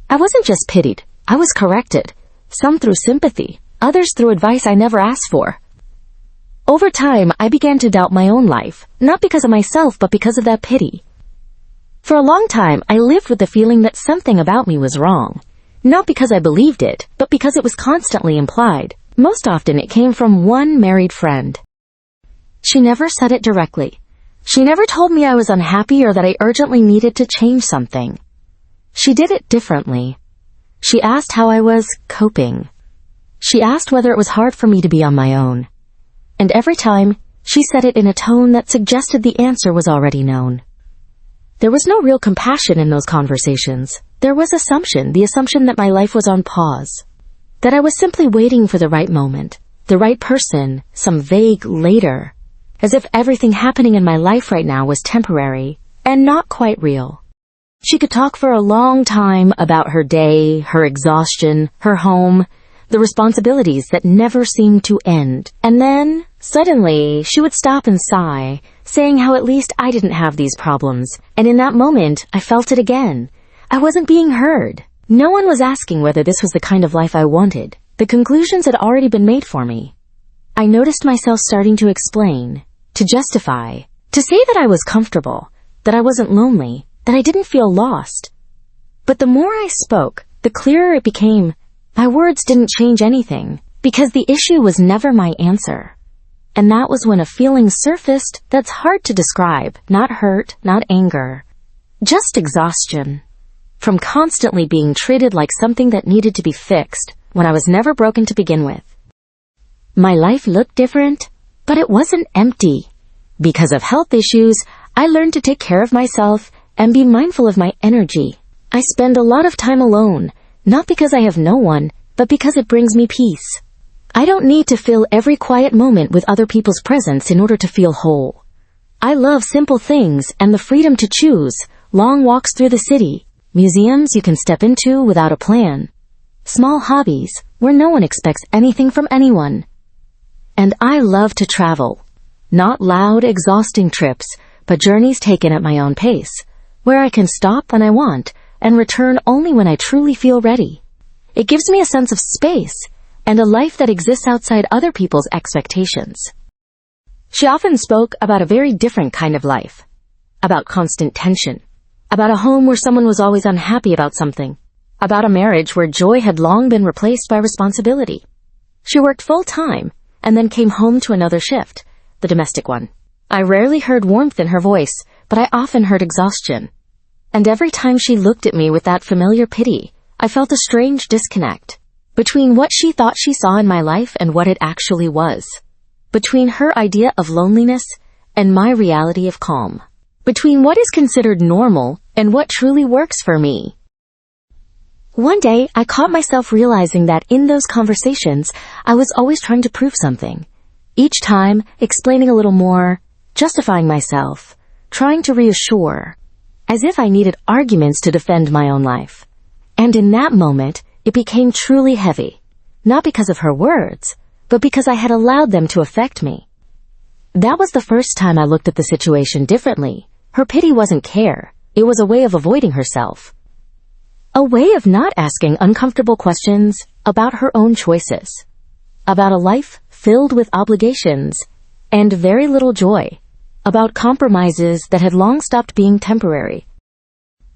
I wasn't just pitied, I was corrected. Some through sympathy, others through advice I never asked for. Over time, I began to doubt my own life, not because of myself, but because of that pity. For a long time, I lived with the feeling that something about me was wrong. Not because I believed it, but because it was constantly implied. Most often, it came from one married friend. She never said it directly. She never told me I was unhappy or that I urgently needed to change something. She did it differently. She asked how I was coping. She asked whether it was hard for me to be on my own. And every time, she said it in a tone that suggested the answer was already known. There was no real compassion in those conversations. There was assumption, the assumption that my life was on pause. That I was simply waiting for the right moment, the right person, some vague later. As if everything happening in my life right now was temporary and not quite real. She could talk for a long time about her day, her exhaustion, her home, the responsibilities that never seemed to end. And then, suddenly, she would stop and sigh, saying how at least I didn't have these problems. And in that moment, I felt it again. I wasn't being heard. No one was asking whether this was the kind of life I wanted. The conclusions had already been made for me. I noticed myself starting to explain, to justify, to say that I was comfortable, that I wasn't lonely, that I didn't feel lost. But the more I spoke, the clearer it became. My words didn't change anything, because the issue was never my answer. And that was when a feeling surfaced that's hard to describe, not hurt, not anger, just exhaustion. From constantly being treated like something that needed to be fixed, when I was never broken to begin with. My life looked different, but it wasn't empty. Because of health issues, I learned to take care of myself and be mindful of my energy. I spend a lot of time alone, not because I have no one, but because it brings me peace. I don't need to fill every quiet moment with other people's presence in order to feel whole. I love simple things and the freedom to choose, long walks through the city, museums you can step into without a plan, small hobbies where no one expects anything from anyone. And I love to travel. Not loud, exhausting trips, but journeys taken at my own pace, where I can stop when I want and return only when I truly feel ready. It gives me a sense of space and a life that exists outside other people's expectations. She often spoke about a very different kind of life, about constant tension, about a home where someone was always unhappy about something, about a marriage where joy had long been replaced by responsibility. She worked full-time and then came home to another shift, the domestic one. I rarely heard warmth in her voice, but I often heard exhaustion. And every time she looked at me with that familiar pity, I felt a strange disconnect between what she thought she saw in my life and what it actually was, between her idea of loneliness and my reality of calm, between what is considered normal and what truly works for me. One day, I caught myself realizing that in those conversations, I was always trying to prove something. Each time, explaining a little more, justifying myself, trying to reassure, as if I needed arguments to defend my own life. And in that moment, it became truly heavy, not because of her words, but because I had allowed them to affect me. That was the first time I looked at the situation differently. Her pity wasn't care. It was a way of avoiding herself. A way of not asking uncomfortable questions about her own choices, about a life filled with obligations and very little joy, about compromises that had long stopped being temporary.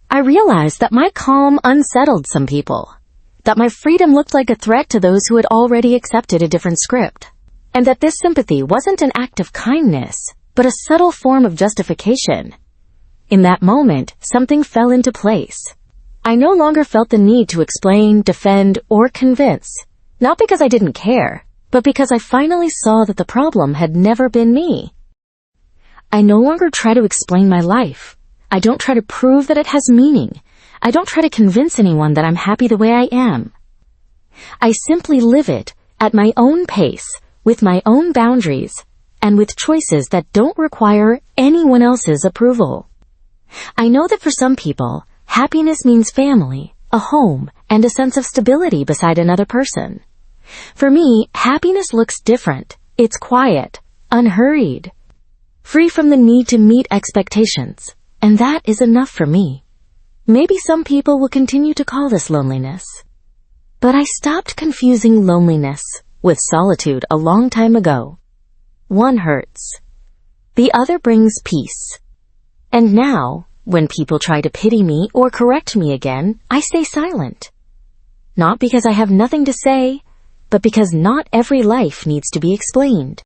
I realized that my calm unsettled some people, that my freedom looked like a threat to those who had already accepted a different script, and that this sympathy wasn't an act of kindness, but a subtle form of justification. In that moment, something fell into place. I no longer felt the need to explain, defend, or convince, not because I didn't care, but because I finally saw that the problem had never been me. I no longer try to explain my life. I don't try to prove that it has meaning. I don't try to convince anyone that I'm happy the way I am. I simply live it at my own pace, with my own boundaries, and with choices that don't require anyone else's approval. I know that for some people, happiness means family, a home, and a sense of stability beside another person. For me, happiness looks different. It's quiet, unhurried, free from the need to meet expectations, and that is enough for me. Maybe some people will continue to call this loneliness. But I stopped confusing loneliness with solitude a long time ago. One hurts. The other brings peace. And now, when people try to pity me or correct me again, I stay silent. Not because I have nothing to say, but because not every life needs to be explained.